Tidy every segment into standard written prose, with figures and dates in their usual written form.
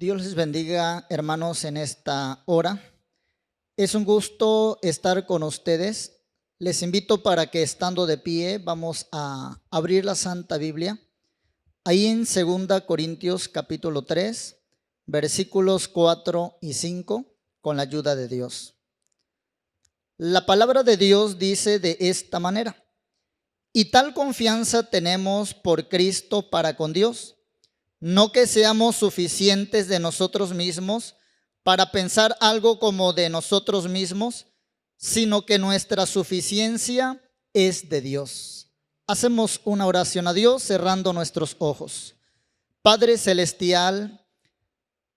Dios les bendiga, hermanos, en esta hora. Es un gusto estar con ustedes. Les invito para que, estando de pie, vamos a abrir la Santa Biblia. Ahí en 2 Corintios capítulo 3, versículos 4 y 5, con la ayuda de Dios. La palabra de Dios dice de esta manera: y tal confianza tenemos por Cristo para con Dios, no que seamos suficientes de nosotros mismos para pensar algo como de nosotros mismos, sino que nuestra suficiencia es de Dios. Hacemos una oración a Dios cerrando nuestros ojos. Padre celestial,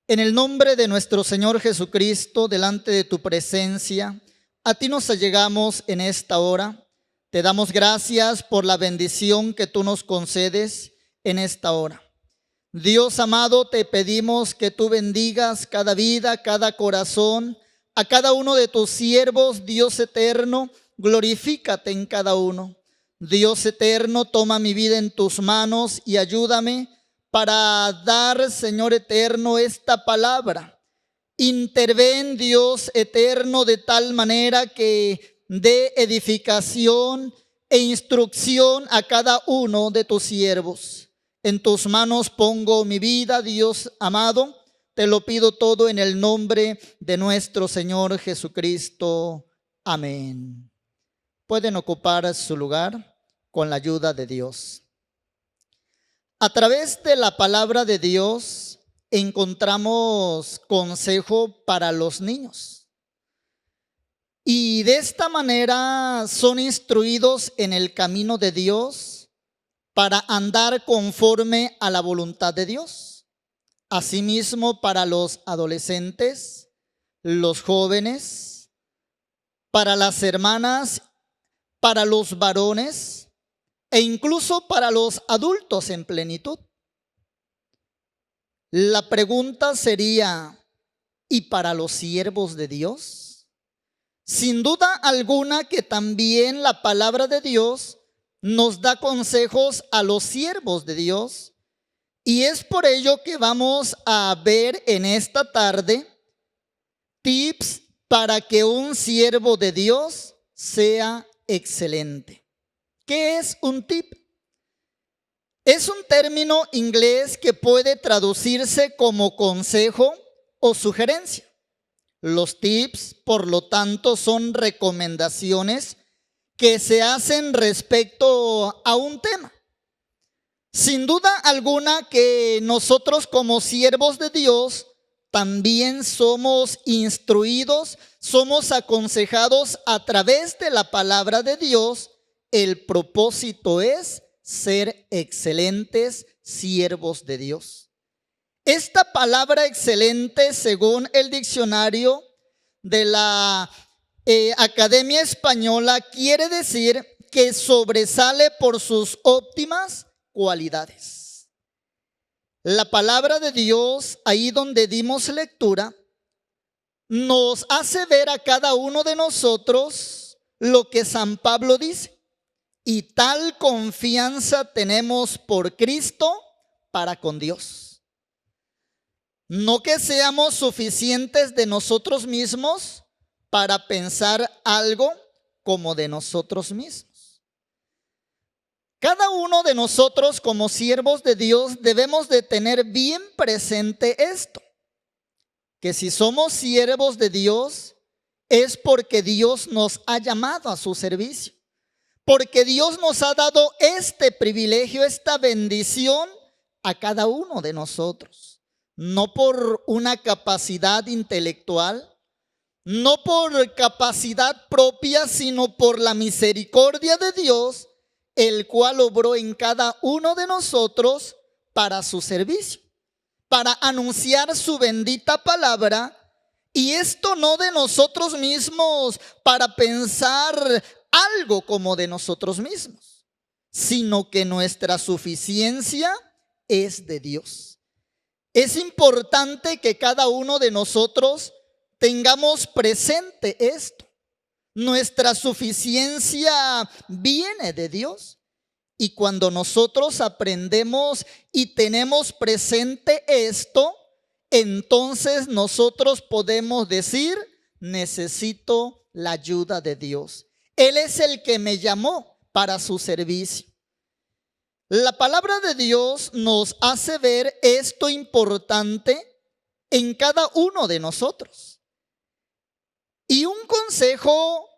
en el nombre de nuestro Señor Jesucristo, delante de tu presencia, a ti nos allegamos en esta hora. Te damos gracias por la bendición que tú nos concedes en esta hora. Dios amado, te pedimos que tú bendigas cada vida, cada corazón, a cada uno de tus siervos. Dios eterno, glorifícate en cada uno. Dios eterno, toma mi vida en tus manos y ayúdame para dar, Señor eterno, esta palabra. Interven, Dios eterno, de tal manera que dé edificación e instrucción a cada uno de tus siervos. En tus manos pongo mi vida, Dios amado. Te lo pido todo en el nombre de nuestro Señor Jesucristo. Amén. Pueden ocupar su lugar con la ayuda de Dios. A través de la palabra de Dios encontramos consejo para los niños. Y de esta manera son instruidos en el camino de Dios para andar conforme a la voluntad de Dios. Asimismo, para los adolescentes, los jóvenes, para las hermanas, para los varones e incluso para los adultos en plenitud. La pregunta sería: ¿y para los siervos de Dios? Sin duda alguna que también la palabra de Dios nos da consejos a los siervos de Dios, y es por ello que vamos a ver en esta tarde tips para que un siervo de Dios sea excelente. ¿Qué es un tip? Es un término inglés que puede traducirse como consejo o sugerencia. Los tips, por lo tanto, son recomendaciones que se hacen respecto a un tema. Sin duda alguna que nosotros, como siervos de Dios, también somos instruidos, somos aconsejados a través de la palabra de Dios. El propósito es ser excelentes siervos de Dios. Esta palabra excelente, según el diccionario de la Academia Española, quiere decir que sobresale por sus óptimas cualidades. La palabra de Dios, ahí donde dimos lectura, nos hace ver a cada uno de nosotros lo que San Pablo dice: y tal confianza tenemos por Cristo para con Dios. No que seamos suficientes de nosotros mismos para pensar algo como de nosotros mismos. Cada uno de nosotros, como siervos de Dios, debemos de tener bien presente esto: que si somos siervos de Dios es porque Dios nos ha llamado a su servicio, porque Dios nos ha dado este privilegio, esta bendición a cada uno de nosotros, no por una capacidad intelectual, no por capacidad propia, sino por la misericordia de Dios, el cual obró en cada uno de nosotros para su servicio, para anunciar su bendita palabra. Y esto no de nosotros mismos para pensar algo como de nosotros mismos, sino que nuestra suficiencia es de Dios. Es importante que cada uno de nosotros tengamos presente esto. Nuestra suficiencia viene de Dios. Y cuando nosotros aprendemos y tenemos presente esto, entonces nosotros podemos decir, necesito la ayuda de Dios. Él es el que me llamó para su servicio. La palabra de Dios nos hace ver esto importante en cada uno de nosotros. Y un consejo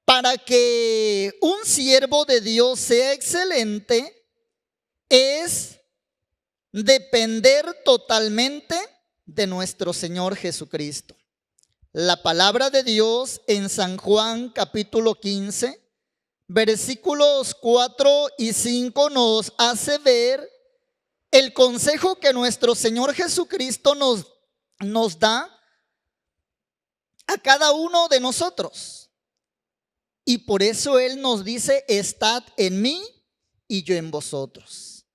para que un siervo de Dios sea excelente es depender totalmente de nuestro Señor Jesucristo. La palabra de Dios en San Juan capítulo 15, versículos 4 y 5 nos hace ver el consejo que nuestro Señor Jesucristo nos da a cada uno de nosotros. Y por eso Él nos dice, estad en mí y yo en vosotros.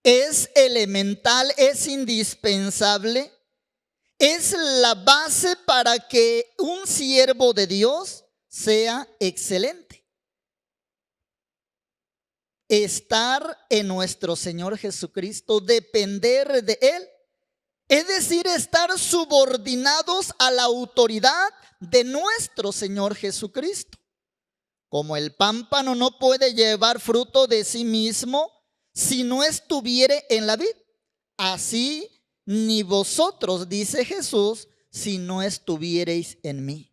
Es elemental, es indispensable, es la base para que un siervo de Dios sea excelente. Estar en nuestro Señor Jesucristo, depender de Él. Es decir, estar subordinados a la autoridad de nuestro Señor Jesucristo. Como el pámpano no puede llevar fruto de sí mismo si no estuviere en la vid, así ni vosotros, dice Jesús, si no estuviereis en mí.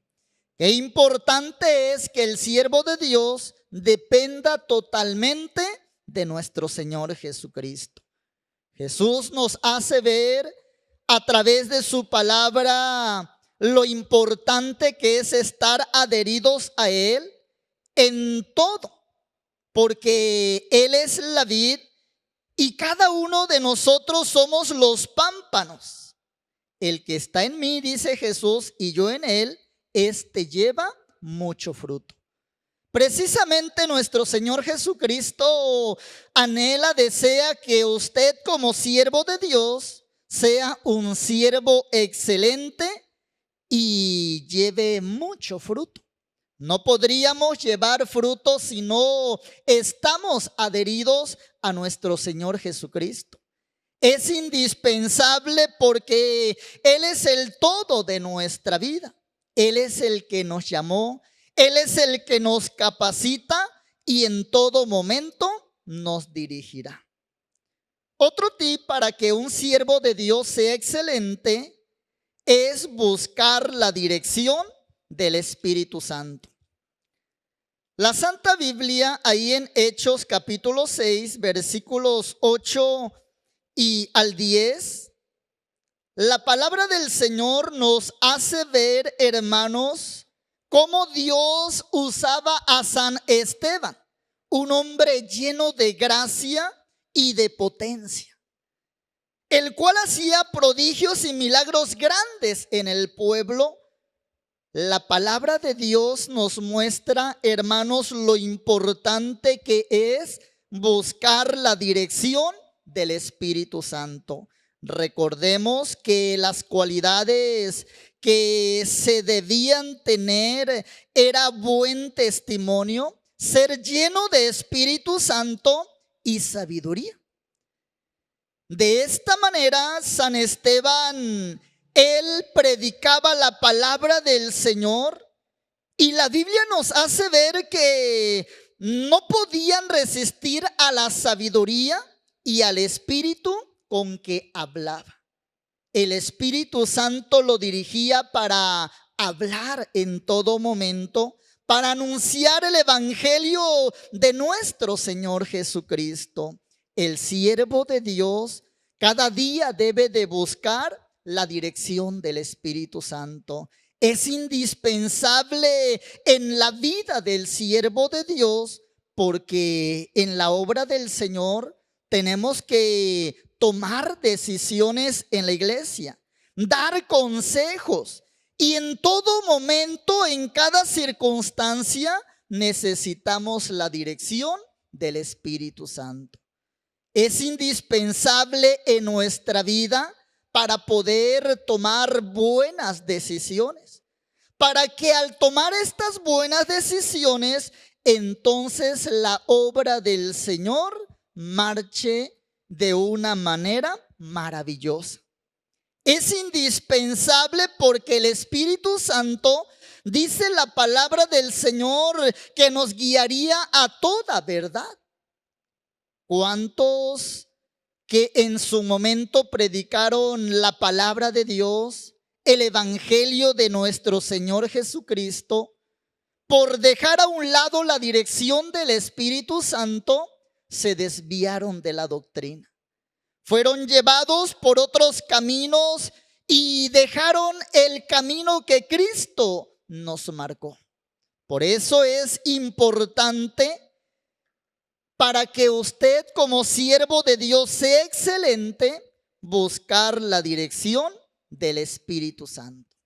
Qué importante es que el siervo de Dios dependa totalmente de nuestro Señor Jesucristo. Jesús nos hace ver a través de su palabra lo importante que es estar adheridos a Él en todo, porque Él es la vid y cada uno de nosotros somos los pámpanos. El que está en mí, dice Jesús, y yo en Él, este lleva mucho fruto. Precisamente nuestro Señor Jesucristo anhela, desea que usted como siervo de Dios sea un siervo excelente y lleve mucho fruto. No podríamos llevar fruto si no estamos adheridos a nuestro Señor Jesucristo. Es indispensable porque Él es el todo de nuestra vida. Él es el que nos llamó, Él es el que nos capacita y en todo momento nos dirigirá. Otro tip para que un siervo de Dios sea excelente es buscar la dirección del Espíritu Santo. La Santa Biblia, ahí en Hechos capítulo 6, versículos 8 y al 10, la palabra del Señor nos hace ver, hermanos, cómo Dios usaba a San Esteban, un hombre lleno de gracia y de potencia, el cual hacía prodigios y milagros grandes en el pueblo. La palabra de Dios nos muestra, hermanos, lo importante que es buscar la dirección del Espíritu Santo. Recordemos que las cualidades que se debían tener era buen testimonio, ser lleno de Espíritu Santo y sabiduría. De esta manera, San Esteban, él predicaba la palabra del Señor y la Biblia nos hace ver que no podían resistir a la sabiduría y al espíritu con que hablaba. El Espíritu Santo lo dirigía para hablar en todo momento, para anunciar el evangelio de nuestro Señor Jesucristo. El siervo de Dios cada día debe de buscar la dirección del Espíritu Santo. Es indispensable en la vida del siervo de Dios, porque en la obra del Señor tenemos que tomar decisiones en la iglesia, dar consejos y en todo momento, en cada circunstancia, necesitamos la dirección del Espíritu Santo. Es indispensable en nuestra vida para poder tomar buenas decisiones, para que al tomar estas buenas decisiones, entonces la obra del Señor marche de una manera maravillosa. Es indispensable porque el Espíritu Santo, dice la palabra del Señor, que nos guiaría a toda verdad. ¿Cuántos que en su momento predicaron la palabra de Dios, el evangelio de nuestro Señor Jesucristo, por dejar a un lado la dirección del Espíritu Santo, se desviaron de la doctrina? Fueron llevados por otros caminos y dejaron el camino que Cristo nos marcó. Por eso es importante, para que usted como siervo de Dios sea excelente, buscar la dirección del Espíritu Santo.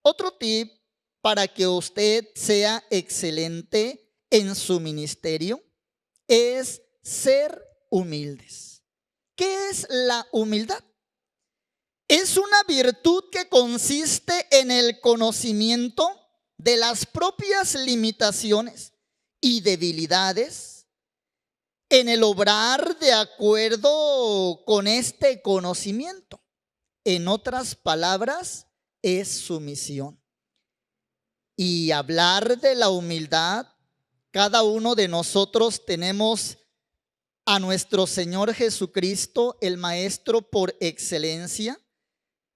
Otro tip para que usted sea excelente en su ministerio es ser humildes. ¿Qué es la humildad? Es una virtud que consiste en el conocimiento de las propias limitaciones y debilidades, en el obrar de acuerdo con este conocimiento. En otras palabras, es sumisión. Y hablar de la humildad, cada uno de nosotros tenemos a nuestro Señor Jesucristo, el Maestro por excelencia,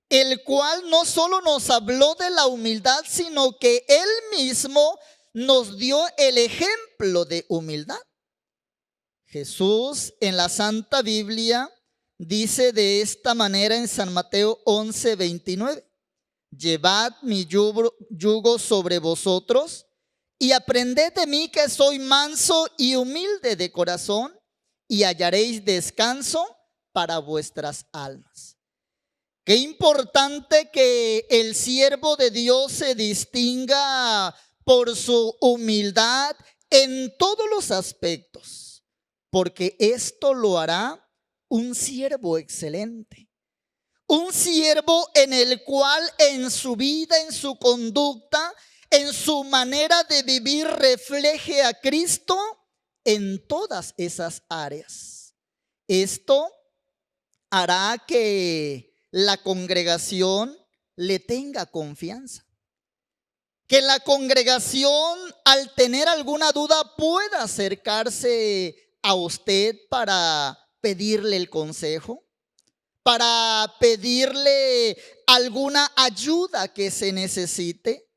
el cual no solo nos habló de la humildad, sino que Él mismo nos dio el ejemplo de humildad. Jesús en la Santa Biblia dice de esta manera en San Mateo 11:29: llevad mi yugo sobre vosotros y aprended de mí, que soy manso y humilde de corazón, y hallaréis descanso para vuestras almas. Qué importante que el siervo de Dios se distinga por su humildad en todos los aspectos, porque esto lo hará un siervo excelente. Un siervo en el cual en su vida, en su conducta, en su manera de vivir refleje a Cristo en todas esas áreas. Esto hará que la congregación le tenga confianza. Que la congregación, al tener alguna duda, pueda acercarse a usted para pedirle el consejo, para pedirle alguna ayuda que se necesite.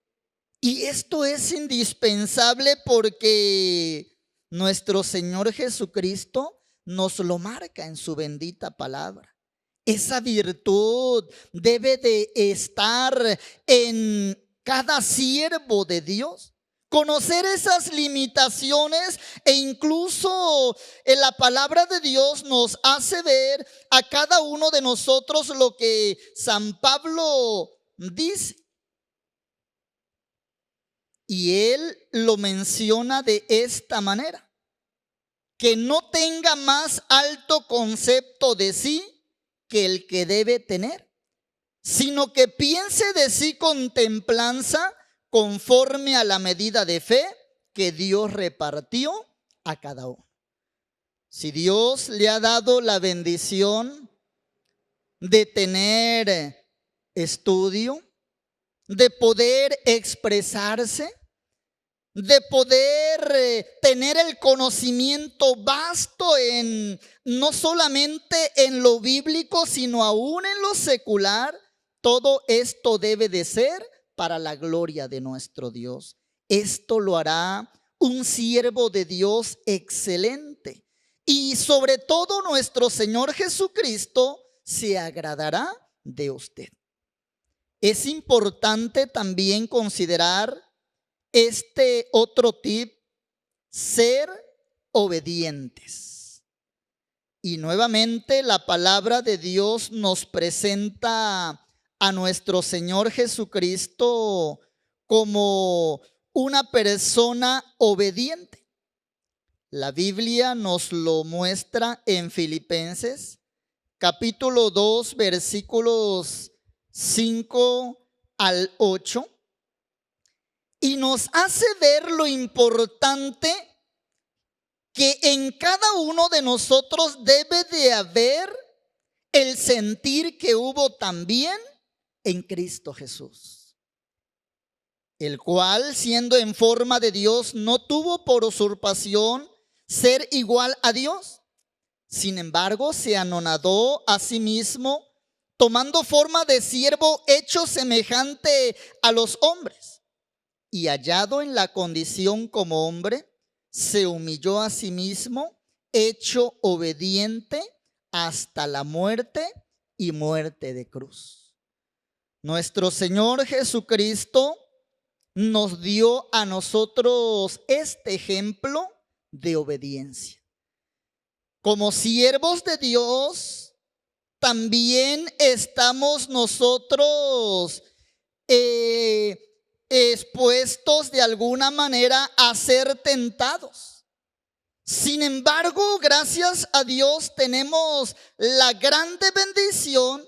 Y esto es indispensable porque nuestro Señor Jesucristo nos lo marca en su bendita palabra. Esa virtud debe de estar en cada siervo de Dios. Conocer esas limitaciones, e incluso en la palabra de Dios nos hace ver a cada uno de nosotros lo que San Pablo dice. Y él lo menciona de esta manera: que no tenga más alto concepto de sí que el que debe tener, sino que piense de sí con templanza, conforme a la medida de fe que Dios repartió a cada uno. Si Dios le ha dado la bendición de tener estudio, de poder expresarse, de poder tener el conocimiento vasto en no solamente en lo bíblico, sino aún en lo secular, todo esto debe de ser para la gloria de nuestro Dios. Esto lo hará un siervo de Dios excelente, y sobre todo nuestro Señor Jesucristo se agradará de usted. Es importante también considerar este otro tip: ser obedientes. Y nuevamente la palabra de Dios nos presenta a nuestro Señor Jesucristo como una persona obediente. La Biblia nos lo muestra en Filipenses capítulo 2, versículos 5 al 8. Y nos hace ver lo importante que en cada uno de nosotros debe de haber el sentir que hubo también en Cristo Jesús, el cual, siendo en forma de Dios, no tuvo por usurpación ser igual a Dios. Sin embargo, se anonadó a sí mismo, tomando forma de siervo, hecho semejante a los hombres. Y hallado en la condición como hombre, se humilló a sí mismo, hecho obediente hasta la muerte y muerte de cruz. Nuestro Señor Jesucristo nos dio a nosotros este ejemplo de obediencia. Como siervos de Dios, también estamos nosotros expuestos de alguna manera a ser tentados. Sin embargo, gracias a Dios tenemos la grande bendición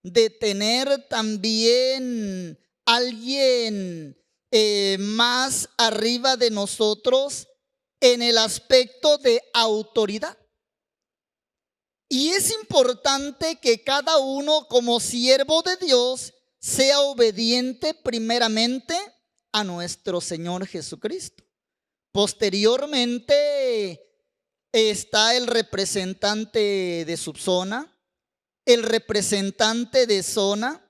de tener también alguien más arriba de nosotros en el aspecto de autoridad. Y es importante que cada uno como siervo de Dios sea obediente primeramente a nuestro Señor Jesucristo. Posteriormente está el representante de subzona, el representante de zona,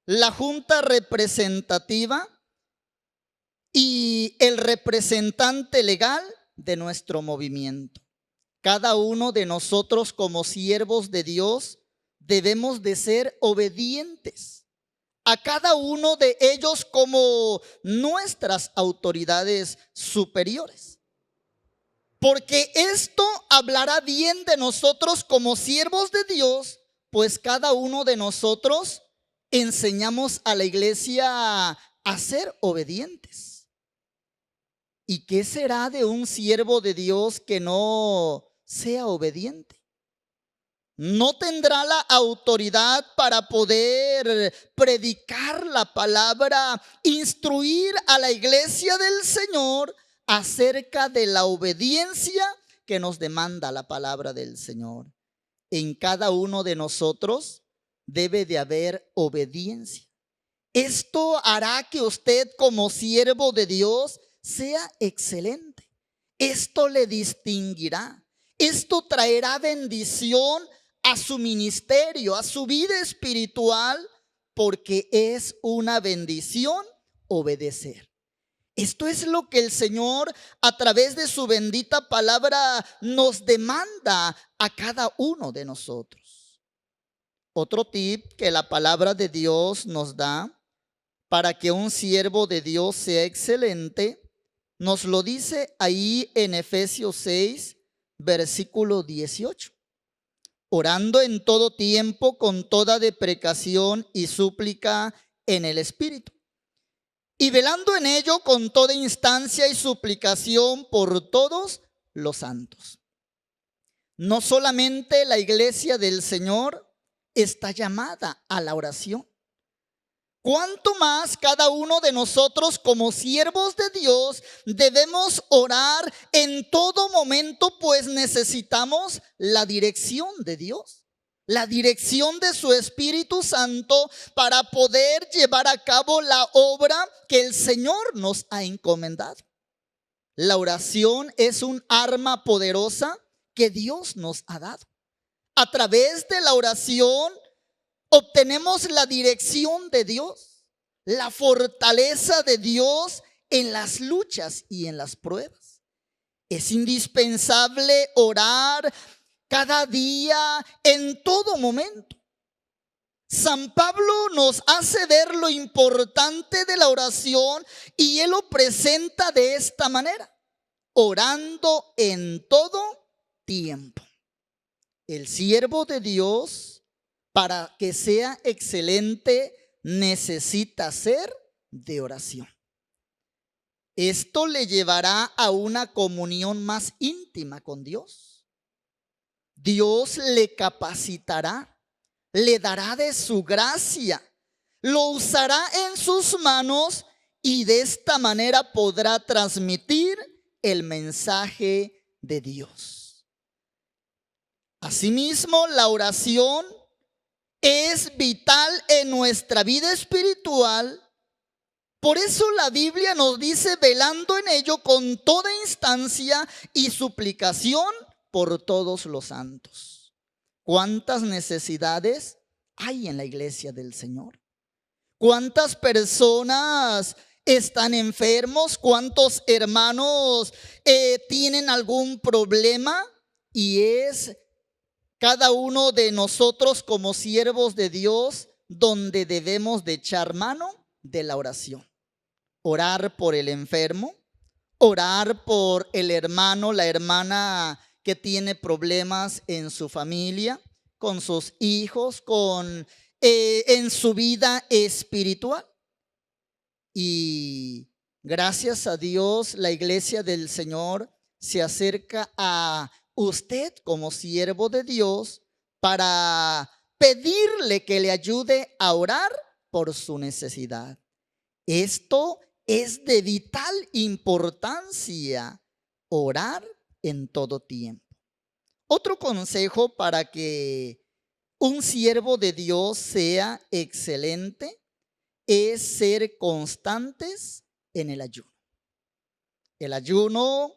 la junta representativa y el representante legal de nuestro movimiento. Cada uno de nosotros como siervos de Dios debemos de ser obedientes a cada uno de ellos como nuestras autoridades superiores. Porque esto hablará bien de nosotros como siervos de Dios, pues cada uno de nosotros enseñamos a la iglesia a ser obedientes. ¿Y qué será de un siervo de Dios que no sea obediente? No tendrá la autoridad para poder predicar la palabra, instruir a la iglesia del Señor acerca de la obediencia que nos demanda la palabra del Señor. En cada uno de nosotros debe de haber obediencia. Esto hará que usted como siervo de Dios sea excelente. Esto le distinguirá. Esto traerá bendición a su ministerio, a su vida espiritual, porque es una bendición obedecer. Esto es lo que el Señor a través de su bendita palabra nos demanda a cada uno de nosotros. Otro tip que la palabra de Dios nos da para que un siervo de Dios sea excelente, nos lo dice ahí en Efesios 6, versículo 18. Orando en todo tiempo con toda deprecación y súplica en el Espíritu, y velando en ello con toda instancia y suplicación por todos los santos. No solamente la iglesia del Señor está llamada a la oración. ¿Cuánto más cada uno de nosotros como siervos de Dios debemos orar en todo momento? Pues necesitamos la dirección de Dios, la dirección de su Espíritu Santo para poder llevar a cabo la obra que el Señor nos ha encomendado. La oración es un arma poderosa que Dios nos ha dado. A través de la oración obtenemos la dirección de Dios, la fortaleza de Dios en las luchas y en las pruebas. Es indispensable orar cada día, en todo momento. San Pablo nos hace ver lo importante de la oración y él lo presenta de esta manera: orando en todo tiempo. El siervo de Dios, para que sea excelente, necesita ser de oración. Esto le llevará a una comunión más íntima con Dios. Dios le capacitará, le dará de su gracia, lo usará en sus manos y de esta manera podrá transmitir el mensaje de Dios. Asimismo, la oración es vital en nuestra vida espiritual. Por eso la Biblia nos dice, velando en ello con toda instancia y suplicación por todos los santos. ¿Cuántas necesidades hay en la iglesia del Señor? ¿Cuántas personas están enfermos? ¿Cuántos hermanos tienen algún problema? Y es cada uno de nosotros como siervos de Dios donde debemos de echar mano de la oración. Orar por el enfermo, orar por el hermano, la hermana que tiene problemas en su familia, con sus hijos, en su vida espiritual. Y gracias a Dios, la iglesia del Señor se acerca a usted como siervo de Dios para pedirle que le ayude a orar por su necesidad. Esto es de vital importancia, orar en todo tiempo. Otro consejo para que un siervo de Dios sea excelente es ser constantes en el ayuno. El ayuno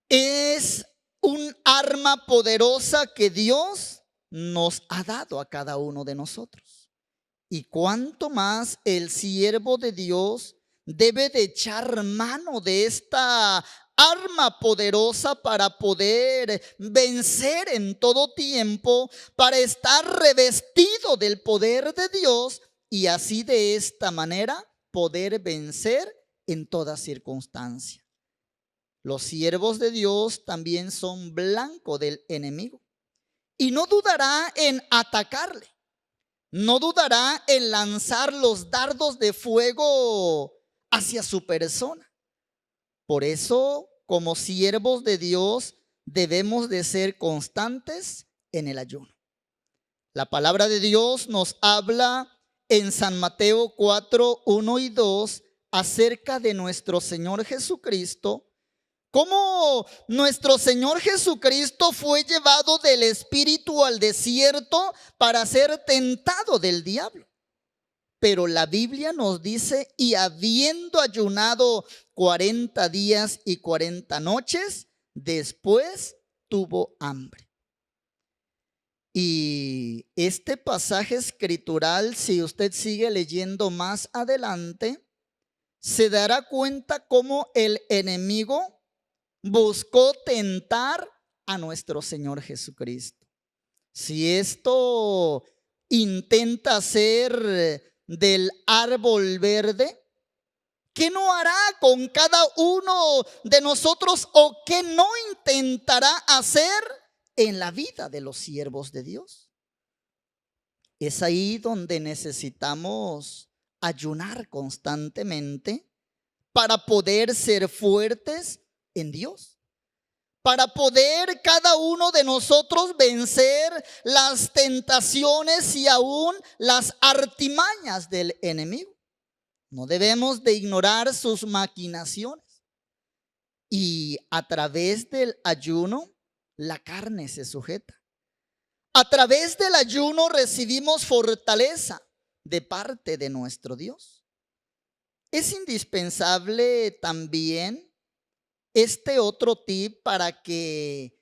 es un arma poderosa que Dios nos ha dado a cada uno de nosotros. Y cuánto más el siervo de Dios debe de echar mano de esta arma poderosa para poder vencer en todo tiempo, para estar revestido del poder de Dios y así de esta manera poder vencer en toda circunstancia. Los siervos de Dios también son blanco del enemigo y no dudará en atacarle. No dudará en lanzar los dardos de fuego hacia su persona. Por eso, como siervos de Dios, debemos de ser constantes en el ayuno. La palabra de Dios nos habla en San Mateo 4, 1 y 2 acerca de nuestro Señor Jesucristo. Cómo nuestro Señor Jesucristo fue llevado del espíritu al desierto para ser tentado del diablo. Pero la Biblia nos dice, y habiendo ayunado 40 días y 40 noches, después tuvo hambre. Y este pasaje escritural, si usted sigue leyendo más adelante, se dará cuenta cómo el enemigo buscó tentar a nuestro Señor Jesucristo. Si esto intenta hacer del árbol verde, ¿qué no hará con cada uno de nosotros o qué no intentará hacer en la vida de los siervos de Dios? Es ahí donde necesitamos ayunar constantemente para poder ser fuertes en Dios, para poder cada uno de nosotros vencer las tentaciones y aún las artimañas del enemigo. No debemos de ignorar sus maquinaciones. Y a través del ayuno, la carne se sujeta. A través del ayuno recibimos fortaleza de parte de nuestro Dios. Es indispensable también este otro tip para que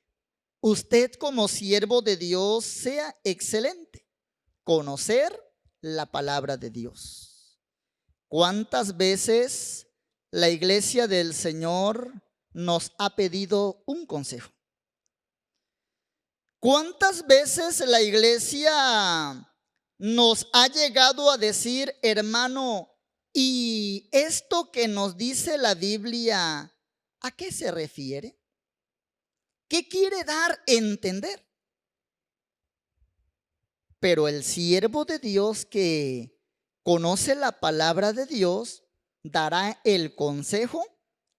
usted como siervo de Dios sea excelente: conocer la palabra de Dios. ¿Cuántas veces la iglesia del Señor nos ha pedido un consejo? ¿Cuántas veces la iglesia nos ha llegado a decir, hermano, y esto que nos dice la Biblia, ¿a qué se refiere? ¿Qué quiere dar a entender? Pero el siervo de Dios que conoce la palabra de Dios dará el consejo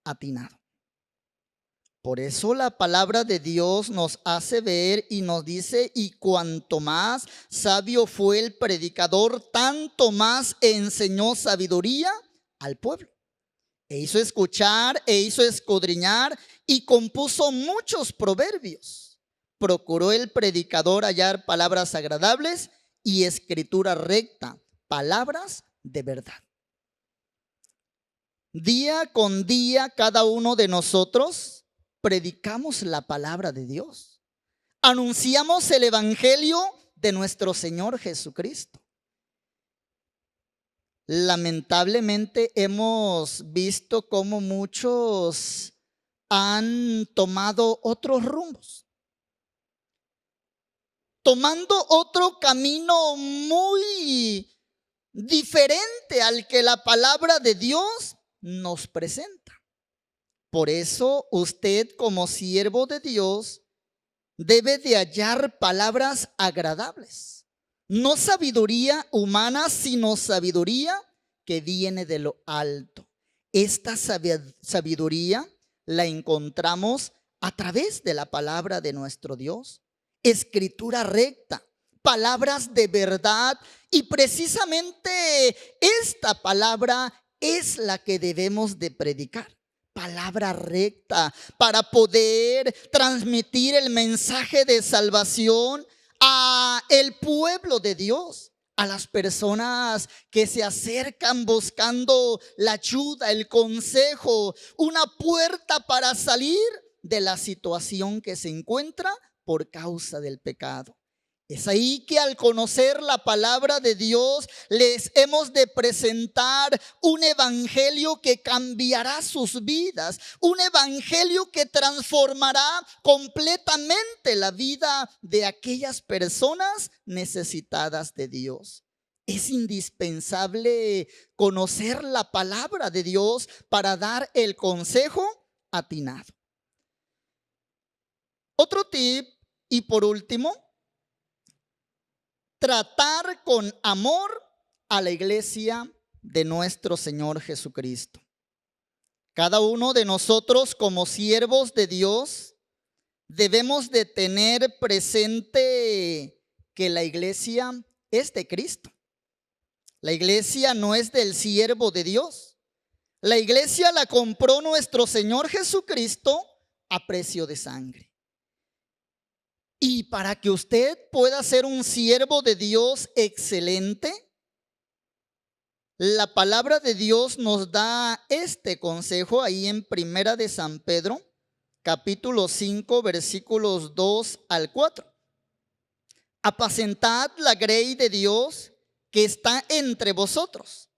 atinado. Por eso la palabra de Dios nos hace ver y nos dice, y cuanto más sabio fue el predicador, tanto más enseñó sabiduría al pueblo. E hizo escuchar, e hizo escudriñar, y compuso muchos proverbios. Procuró el predicador hallar palabras agradables y escritura recta, palabras de verdad. Día con día, cada uno de nosotros predicamos la palabra de Dios. Anunciamos el evangelio de nuestro Señor Jesucristo. Lamentablemente hemos visto cómo muchos han tomado otros rumbos, tomando otro camino muy diferente al que la palabra de Dios nos presenta. Por eso usted, como siervo de Dios, debe de hallar palabras agradables, no sabiduría humana, sino sabiduría que viene de lo alto. Esta sabiduría la encontramos a través de la palabra de nuestro Dios, escritura recta, palabras de verdad, y precisamente esta palabra es la que debemos de predicar. Palabra recta para poder transmitir el mensaje de salvación a el pueblo de Dios, a las personas que se acercan buscando la ayuda, el consejo, una puerta para salir de la situación que se encuentra por causa del pecado. Es ahí que al conocer la palabra de Dios les hemos de presentar un evangelio que cambiará sus vidas, un evangelio que transformará completamente la vida de aquellas personas necesitadas de Dios. Es indispensable conocer la palabra de Dios para dar el consejo atinado. Otro tip, y por último, tratar con amor a la iglesia de nuestro Señor Jesucristo. Cada uno de nosotros, como siervos de Dios, debemos de tener presente que la iglesia es de Cristo. La iglesia no es del siervo de Dios. La iglesia la compró nuestro Señor Jesucristo a precio de sangre. Y para que usted pueda ser un siervo de Dios excelente, la palabra de Dios nos da este consejo ahí en Primera de San Pedro, capítulo 5, versículos 2 al 4. Apacentad la grey de Dios que está entre vosotros,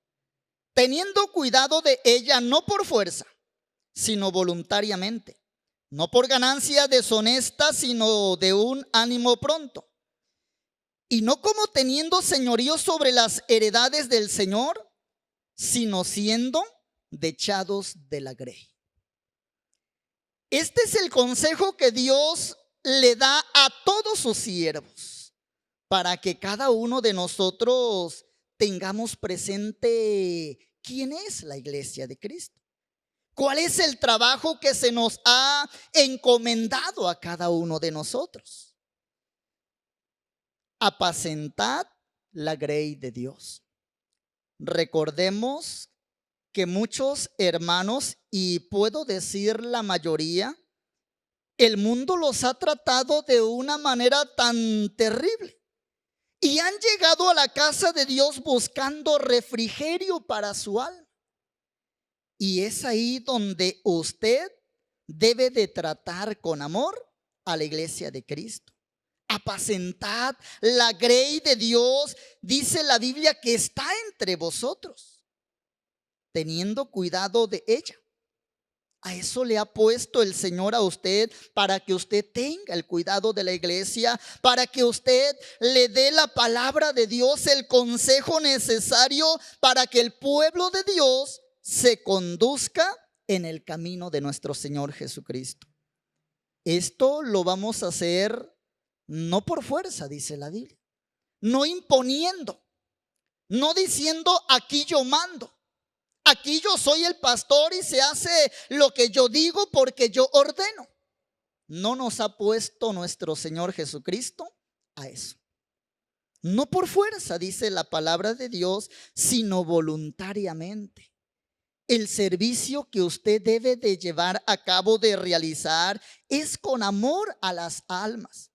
teniendo cuidado de ella no por fuerza, sino voluntariamente, no por ganancia deshonesta, sino de un ánimo pronto. Y no como teniendo señorío sobre las heredades del Señor, sino siendo dechados de la grey. Este es el consejo que Dios le da a todos sus siervos, para que cada uno de nosotros tengamos presente quién es la iglesia de Cristo. ¿Cuál es el trabajo que se nos ha encomendado a cada uno de nosotros? Apacentad la grey de Dios. Recordemos que muchos hermanos, y puedo decir la mayoría, el mundo los ha tratado de una manera tan terrible y han llegado a la casa de Dios buscando refrigerio para su alma. Y es ahí donde usted debe de tratar con amor a la iglesia de Cristo. Apacentad la grey de Dios, dice la Biblia, que está entre vosotros, teniendo cuidado de ella. A eso le ha puesto el Señor a usted, para que usted tenga el cuidado de la iglesia, para que usted le dé la palabra de Dios, el consejo necesario para que el pueblo de Dios se conduzca en el camino de nuestro Señor Jesucristo. Esto lo vamos a hacer no por fuerza, dice la Biblia, no imponiendo, no diciendo aquí yo mando, aquí yo soy el pastor y se hace lo que yo digo porque yo ordeno. No nos ha puesto nuestro Señor Jesucristo a eso. No por fuerza, dice la palabra de Dios, sino voluntariamente. El servicio que usted debe de llevar a cabo, de realizar, es con amor a las almas.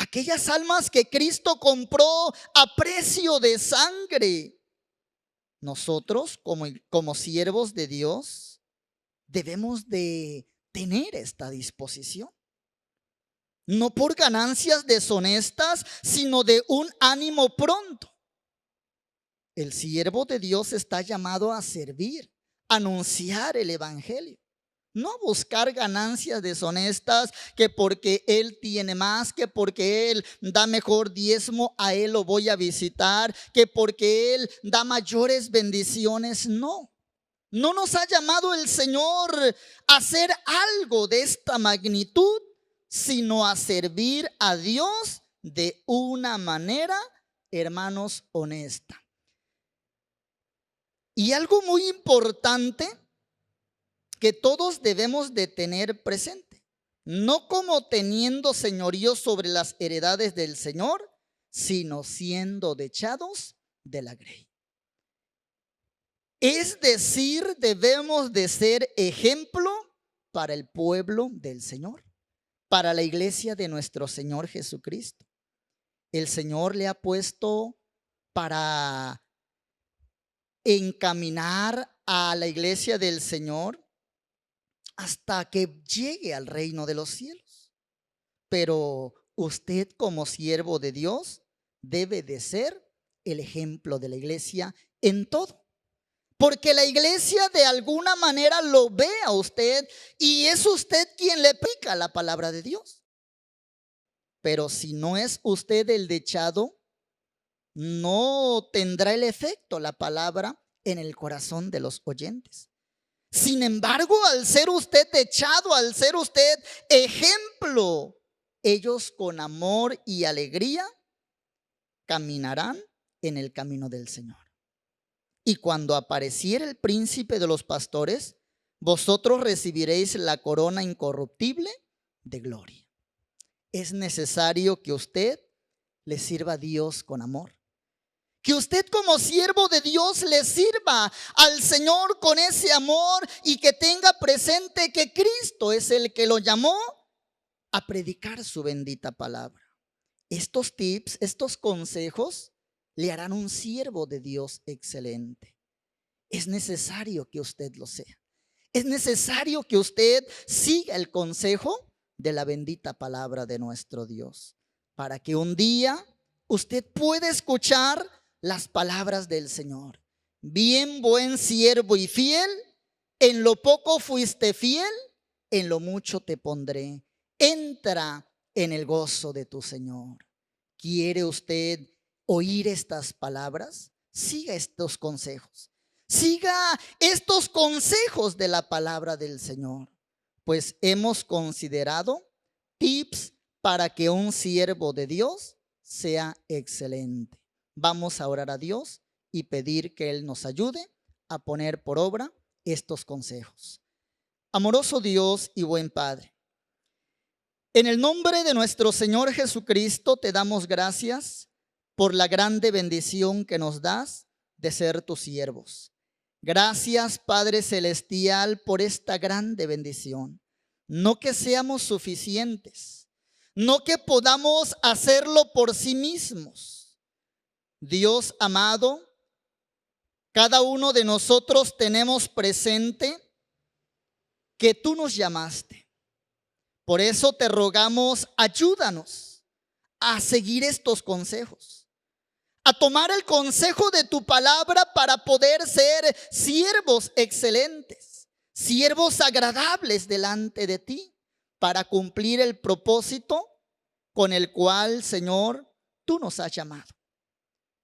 aquellas almas que Cristo compró a precio de sangre. Nosotros, como siervos de Dios, debemos de tener esta disposición. No por ganancias deshonestas, sino de un ánimo pronto. El siervo de Dios está llamado a servir, a anunciar el evangelio. No a buscar ganancias deshonestas, que porque él tiene más, que porque él da mejor diezmo, a él lo voy a visitar, que porque él da mayores bendiciones. No, no nos ha llamado el Señor a hacer algo de esta magnitud, sino a servir a Dios de una manera, hermanos, honesta. Y algo muy importante que todos debemos de tener presente, no como teniendo señorío sobre las heredades del Señor, sino siendo dechados de la grey. Es decir, debemos de ser ejemplo para el pueblo del Señor, para la iglesia de nuestro Señor Jesucristo. El Señor le ha puesto para encaminar a la iglesia del Señor hasta que llegue al reino de los cielos. Pero usted, como siervo de Dios, debe de ser el ejemplo de la iglesia en todo. Porque la iglesia de alguna manera lo ve a usted y es usted quien le predica la palabra de Dios. Pero si no es usted el dechado, no tendrá el efecto la palabra en el corazón de los oyentes. Sin embargo, al ser usted dechado, al ser usted ejemplo, ellos con amor y alegría caminarán en el camino del Señor. Y cuando apareciere el príncipe de los pastores, vosotros recibiréis la corona incorruptible de gloria. Es necesario que usted le sirva a Dios con amor. Que usted, como siervo de Dios, le sirva al Señor con ese amor y que tenga presente que Cristo es el que lo llamó a predicar su bendita palabra. Estos tips, estos consejos le harán un siervo de Dios excelente. Es necesario que usted lo sea. Es necesario que usted siga el consejo de la bendita palabra de nuestro Dios, para que un día usted pueda escuchar las palabras del Señor. Bien, buen siervo y fiel, en lo poco fuiste fiel, en lo mucho te pondré. Entra en el gozo de tu Señor. ¿Quiere usted oír estas palabras? Siga estos consejos. Siga estos consejos de la palabra del Señor, pues hemos considerado tips para que un siervo de Dios sea excelente. Vamos a orar a Dios y pedir que Él nos ayude a poner por obra estos consejos. Amoroso Dios y buen Padre, en el nombre de nuestro Señor Jesucristo te damos gracias por la grande bendición que nos das de ser tus siervos. Gracias, Padre Celestial, por esta grande bendición. No que seamos suficientes, no que podamos hacerlo por sí mismos. Dios amado, cada uno de nosotros tenemos presente que tú nos llamaste. Por eso te rogamos, ayúdanos a seguir estos consejos, a tomar el consejo de tu palabra para poder ser siervos excelentes, siervos agradables delante de ti, para cumplir el propósito con el cual, Señor, tú nos has llamado.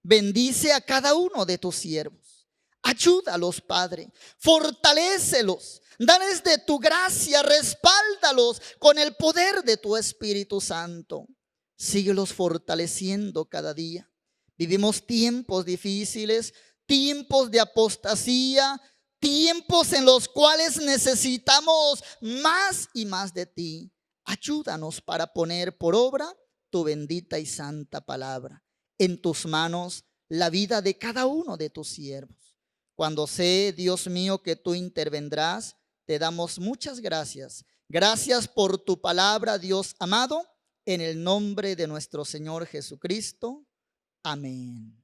Bendice a cada uno de tus siervos. Ayúdalos, Padre. Fortalécelos. Dales de tu gracia. Respáldalos con el poder de tu Espíritu Santo. Síguelos fortaleciendo cada día. Vivimos tiempos difíciles, tiempos de apostasía, tiempos en los cuales necesitamos más y más de ti. Ayúdanos para poner por obra tu bendita y santa palabra. En tus manos la vida de cada uno de tus siervos. Cuando sé, Dios mío, que tú intervendrás, te damos muchas gracias. Gracias por tu palabra, Dios amado. en el nombre de nuestro Señor Jesucristo. Amén.